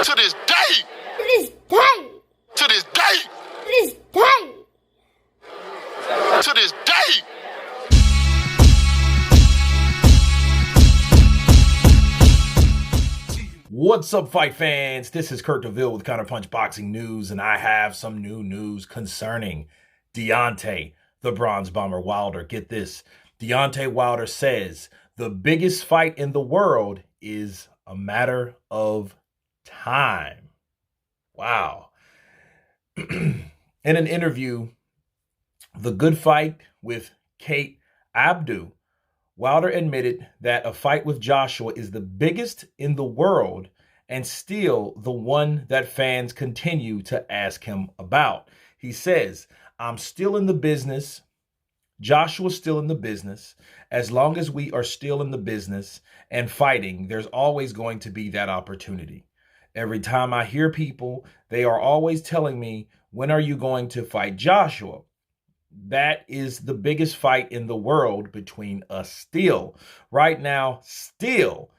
To this day. To this day. To this day. To this day. To this day. What's up, fight fans? This is Kurt DeVille with Counterpunch Boxing News, and I have some new news concerning Deontay, the Bronze Bomber Wilder. Get this. Deontay Wilder says the biggest fight in the world is a matter of time. Wow. In an interview, The Good Fight with Kate Abdu, Wilder admitted that a fight with Joshua is the biggest in the world and still the one that fans continue to ask him about. He says, I'm still in the business. Joshua's still in the business. As long as we are still in the business and fighting, there's always going to be that opportunity. Every time I hear people, they are always telling me, when are you going to fight Joshua? That is the biggest fight in the world between us still. Right now, still,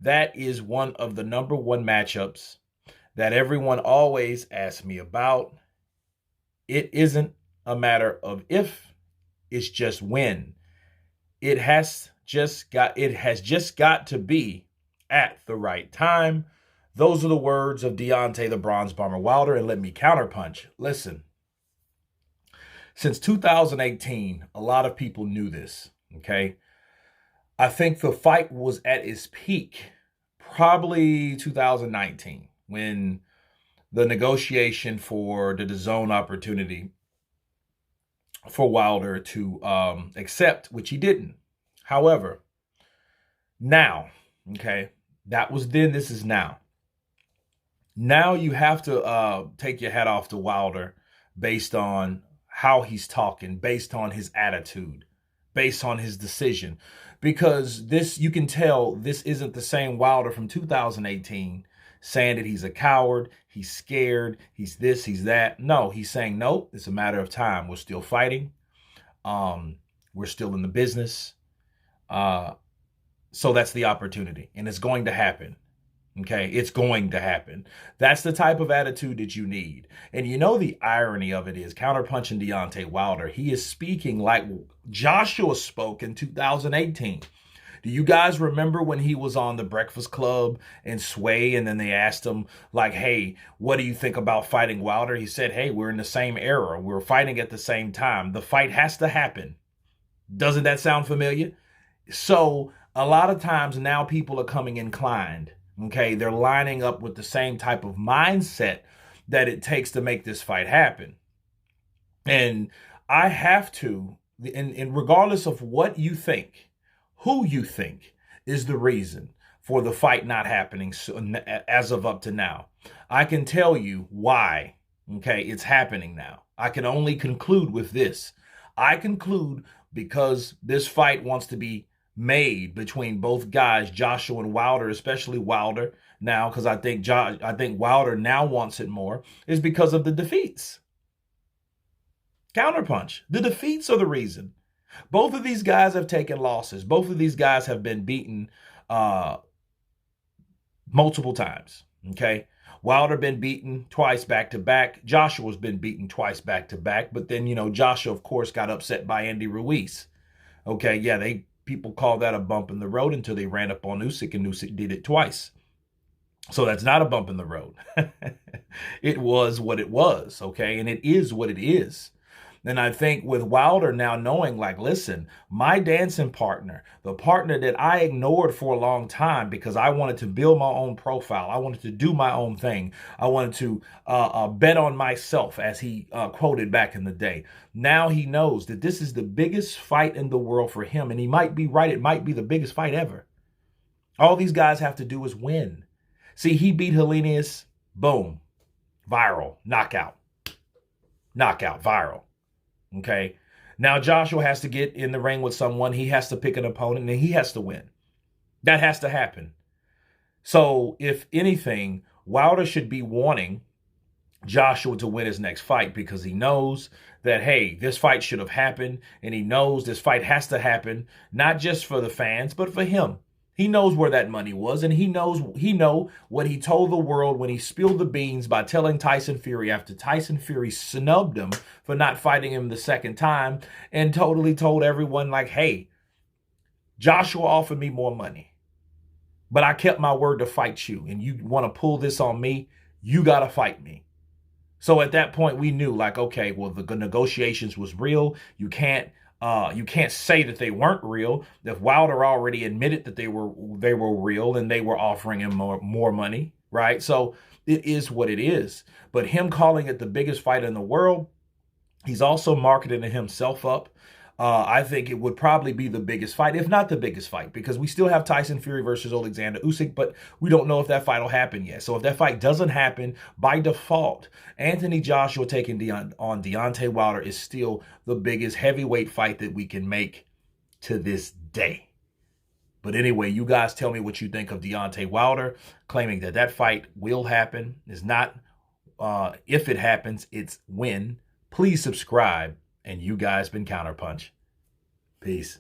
that is one of the number one matchups that everyone always asks me about. It isn't a matter of if, it's just when. It has just got to be at the right time. Those are the words of Deontay, the Bronze Bomber Wilder, and let me counterpunch. Listen. Since 2018, a lot of people knew this, okay? I think the fight was at its peak, probably 2019, when the negotiation for the DAZN opportunity for Wilder to accept, which he didn't. However, now, okay, that was then, this is now. Now you have to take your hat off to Wilder based on how he's talking, based on his attitude, based on his decision. Because this, you can tell this isn't the same Wilder from 2018 saying that he's a coward, he's scared, he's this, he's that. No, he's saying, no, it's a matter of time. We're still fighting. We're still in the business. So that's the opportunity, and it's going to happen. Okay, it's going to happen. That's the type of attitude that you need. And you know the irony of it is, counterpunching Deontay Wilder, he is speaking like Joshua spoke in 2018. Do you guys remember when he was on the Breakfast Club and Sway, and then they asked him, like, hey, what do you think about fighting Wilder? He said, hey, we're in the same era. We're fighting at the same time. The fight has to happen. Doesn't that sound familiar? So a lot of times now people are coming inclined. Okay, they're lining up with the same type of mindset that it takes to make this fight happen. And I have to, and regardless of what you think, who you think is the reason for the fight not happening as of up to now, I can tell you why, okay, it's happening now. I can only conclude with this. I conclude because this fight wants to be made between both guys, Joshua and Wilder, especially Wilder now, because I think Wilder now wants it more, is because of the defeats. Counterpunch. The defeats are the reason. Both of these guys have taken losses. Both of these guys have been beaten multiple times. Okay. Wilder been beaten twice back to back. Joshua's been beaten twice back to back. But then, you know, Joshua, of course, got upset by Andy Ruiz. Okay. Yeah, people call that a bump in the road until they ran up on Usyk, and Usyk did it twice. So that's not a bump in the road. It was what it was, okay? And it is what it is. And I think with Wilder now knowing, like, listen, my dancing partner, the partner that I ignored for a long time because I wanted to build my own profile, I wanted to do my own thing, I wanted to bet on myself, as he quoted back in the day. Now he knows that this is the biggest fight in the world for him, and he might be right. It might be the biggest fight ever. All these guys have to do is win. See, he beat Helenius, boom, viral, knockout, viral. Okay. Now Joshua has to get in the ring with someone. He has to pick an opponent, and he has to win. That has to happen. So if anything, Wilder should be wanting Joshua to win his next fight, because he knows that, hey, this fight should have happened, and he knows this fight has to happen, not just for the fans, but for him. He knows where that money was, and he know what he told the world when he spilled the beans by telling Tyson Fury after Tyson Fury snubbed him for not fighting him the second time and totally told everyone like, hey, Joshua offered me more money, but I kept my word to fight you, and you want to pull this on me, you got to fight me. So at that point, we knew like, okay, well, the negotiations was real. You can't say that they weren't real. If Wilder already admitted that they were real and they were offering him more money, right? So it is what it is. But him calling it the biggest fight in the world, he's also marketing himself up. I think it would probably be the biggest fight, if not the biggest fight, because we still have Tyson Fury versus Alexander Usyk, but we don't know if that fight will happen yet. So if that fight doesn't happen, by default, Anthony Joshua taking on Deontay Wilder is still the biggest heavyweight fight that we can make to this day. But anyway, you guys tell me what you think of Deontay Wilder, claiming that that fight will happen. It's not if it happens, it's when. Please subscribe. And you guys been Counterpunch. Peace.